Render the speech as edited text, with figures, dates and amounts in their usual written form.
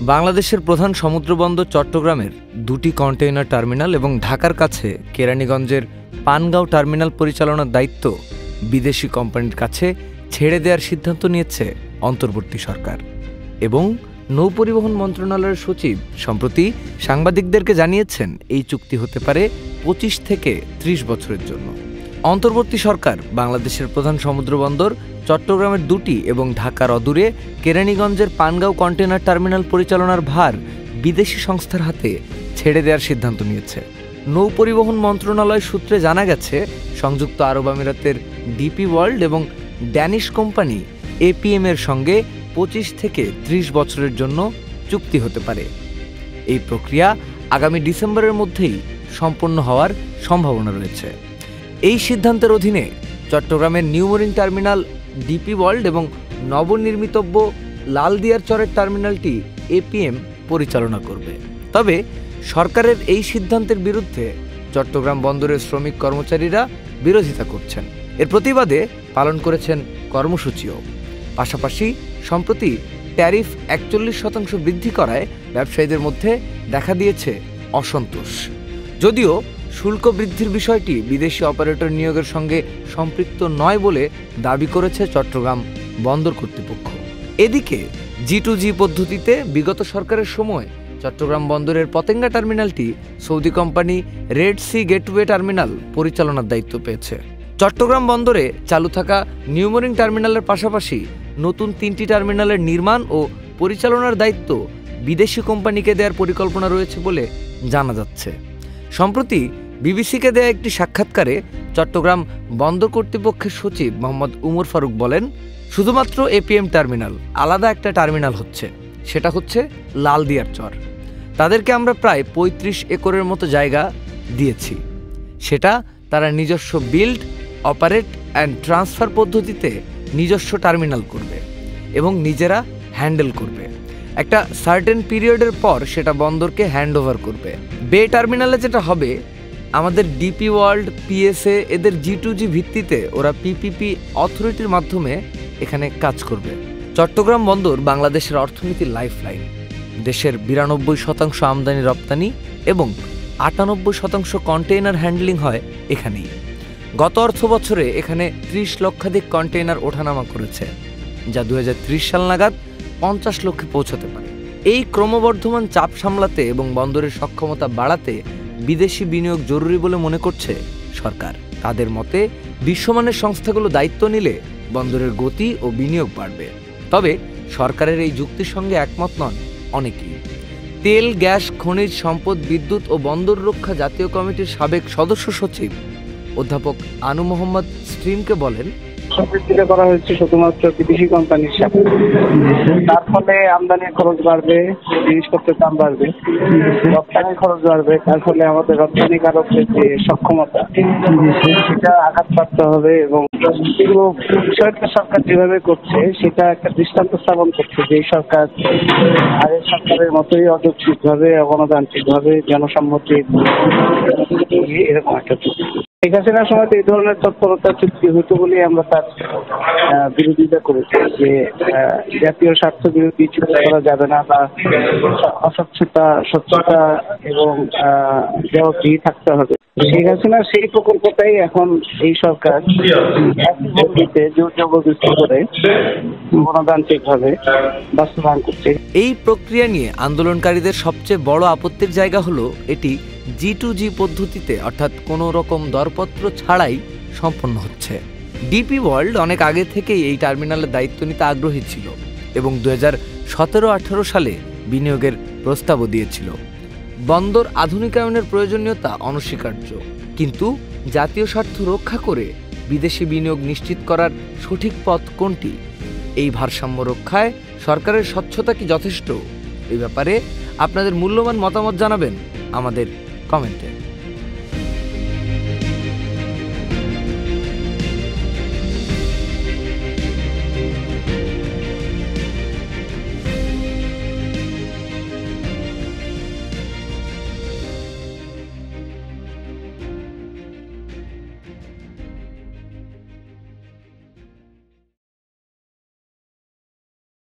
বাংলাদেশের প্রধান সমুদ্রবন্দর চট্টগ্রামের দুটি কন্টেইনার টার্মিনাল এবং ঢাকার কাছে কেরানীগঞ্জের পানগাঁও টার্মিনাল পরিচালনার দায়িত্ব বিদেশি কোম্পানির কাছে ছেড়ে দেওয়ার সিদ্ধান্ত নিয়েছে অন্তর্বর্তী সরকার। এবং নৌপরিবহন মন্ত্রণালয়ের সচিব সম্প্রতি সাংবাদিকদেরকে জানিয়েছেন এই চুক্তি হতে পারে ২৫ থেকে ৩০ বছরের জন্য। অন্তর্বর্তী সরকার বাংলাদেশের প্রধান সমুদ্রবন্দর চট্টগ্রামের দুটি এবং ঢাকার অদূরে কেরানীগঞ্জের পানগাঁও কন্টেইনার টার্মিনাল পরিচালনার ভার বিদেশি সংস্থার হাতে ছেড়ে দেওয়ার সিদ্ধান্ত নিয়েছে। নৌপরিবহন মন্ত্রণালয় সূত্রে জানা গেছে, সংযুক্ত আরব আমিরাতের ডিপি ওয়ার্ল্ড এবং ড্যানিশ কোম্পানি এপিএম এর সঙ্গে ২৫ থেকে ৩০ বছরের জন্য চুক্তি হতে পারে। এই প্রক্রিয়া আগামী ডিসেম্বরের মধ্যেই সম্পন্ন হওয়ার সম্ভাবনা রয়েছে। এই সিদ্ধান্তের অধীনে চট্টগ্রামের নিউমরিন টার্মিনাল ডিপি ওয়ার্ল্ড এবং নবনির্মিতব্য লালদিয়ার চরের টার্মিনালটি এপিএম পরিচালনা করবে। তবে সরকারের এই সিদ্ধান্তের বিরুদ্ধে চট্টগ্রাম বন্দরের শ্রমিক কর্মচারীরা বিরোধিতা করছেন। এর প্রতিবাদে পালন করেছেন কর্মসূচিও। পাশাপাশি সম্প্রতি ট্যারিফ ৪১% বৃদ্ধি করায় ব্যবসায়ীদের মধ্যে দেখা দিয়েছে অসন্তোষ। যদিও শুল্ক বৃদ্ধির বিষয়টি বিদেশি অপারেটর নিয়োগের সঙ্গে সম্পৃক্ত নয় বলে দাবি করেছে চট্টগ্রাম বন্দর কর্তৃপক্ষ। এদিকে G2G পদ্ধতিতে বিগত সরকারের সময় চট্টগ্রাম বন্দরের পতেঙ্গা টার্মিনালটি Saudi company Red Sea Gateway Terminal পরিচালনার দায়িত্ব পেয়েছে। চট্টগ্রাম বন্দরে চালু থাকা নিউমরিন টার্মিনালের পাশাপাশি নতুন 3টি টার্মিনালের নির্মাণ ও পরিচালনার দায়িত্ব বিদেশি কোম্পানিকে দেওয়ার পরিকল্পনা রয়েছে বলে জানা যাচ্ছে। সম্প্রতি বিবিসিকে দেয়া একটি সাক্ষাৎকারে চট্টগ্রাম বন্দর কর্তৃপক্ষের সচিব মোহাম্মদ উমর ফারুক বলেন, শুধুমাত্র এপিএম টার্মিনাল, আলাদা একটা টার্মিনাল হচ্ছে, সেটা হচ্ছে লালদিয়ার চর। তাদেরকে আমরা প্রায় ৩৫ একরের মতো জায়গা দিয়েছি। সেটা তারা নিজস্ব বিল্ড, অপারেট অ্যান্ড ট্রান্সফার পদ্ধতিতে নিজস্ব টার্মিনাল করবে এবং নিজেরা হ্যান্ডেল করবে। একটা সার্টেন পিরিয়ডের পর সেটা বন্দরকে হ্যান্ড ওভার করবে। বে টার্মিনালে যেটা হবে, আমাদের ডিপি ওয়ার্ল্ড, পিএসএ এদের G2G ভিত্তিতে ওরা পিপিপি অথরিটির মাধ্যমে এখানে কাজ করবে। চট্টগ্রাম বন্দর বাংলাদেশের অর্থনীতির লাইফলাইন। দেশের ৯২% আমদানি রপ্তানি এবং ৯৮% কন্টেইনার হ্যান্ডলিং হয় এখানেই। গত অর্থ বছরে এখানে ৩০ লক্ষাধিক কন্টেইনার ওঠানামা করেছে, যা ২০৩০ সাল নাগাদ ৫০ লক্ষে পৌঁছাতে পারে। এই ক্রমবর্ধমান চাপ সামলাতে এবং বন্দরের সক্ষমতা বাড়াতে বিদেশি বিনিয়োগ জরুরি বলে মনে করছে সরকার। তাদের মতে বিশ্বমানের সংস্থাগুলো দায়িত্ব নিলে বন্দরের গতি ও বিনিয়োগ বাড়বে। তবে সরকারের এই যুক্তির সঙ্গে একমত নন অনেকেই। তেল, গ্যাস, খনিজ সম্পদ, বিদ্যুৎ ও বন্দর রক্ষা জাতীয় কমিটির সাবেক সদস্য সচিব অধ্যাপক আনু মোহাম্মদ স্ট্রিমকে বলেন, সম্পৃক্ততা করা হয়েছে শুধুমাত্র বিদেশি কোম্পানির সাথে। তার ফলে আমদানির খরচ বাড়বে, জিনিসপত্রের দাম বাড়বে, রপ্তানির খরচ বাড়বে। তার ফলে আমাদের রপ্তানিকারকদের যে সক্ষমতা, সেটা আঘাতপ্রাপ্ত হবে। এবং এগুলো বিষয়টা সরকার যেভাবে করছে, সেটা একটা দৃষ্টান্ত স্থাপন করছে যে এই সরকার আগের সরকারের মতোই অযৌক্তিকভাবে, অগণতান্ত্রিকভাবে, জনসম্মতি এরকম একটা চুক্তি। শেখ হাসিনার সময় এই ধরনের তৎপরতা চুক্তি হতো বলে আমরা তার বিরোধিতা করেছি যে জাতীয় স্বার্থ বিরোধী চুক্তি করা যাবে না, বা স্বচ্ছতা এবং জবাবদিহি থাকতে হবে। শেখ হাসিনার সেই প্রকল্পটাই এখন এই সরকার জোর জবরদস্তি করে গণতান্ত্রিক ভাবে বাস্তবায়ন করছে। এই প্রক্রিয়া নিয়ে আন্দোলনকারীদের সবচেয়ে বড় আপত্তির জায়গা হলো এটি G2G পদ্ধতিতে, অর্থাৎ কোনো রকম দরপত্র ছাড়াই সম্পন্ন হচ্ছে। ডিপি ওয়ার্ল্ড অনেক আগে থেকেই এই টার্মিনালের দায়িত্ব নিতে আগ্রহী ছিল এবং ২০১৭-১৮ সালে বিনিয়োগের প্রস্তাবও দিয়েছিল। বন্দর আধুনিকায়নের প্রয়োজনীয়তা অনস্বীকার্য, কিন্তু জাতীয় স্বার্থ রক্ষা করে বিদেশি বিনিয়োগ নিশ্চিত করার সঠিক পথ কোনটি? এই ভারসাম্য রক্ষায় সরকারের স্বচ্ছতা কি যথেষ্ট? এই ব্যাপারে আপনাদের মূল্যবান মতামত জানাবেন আমাদের কমেন্টে।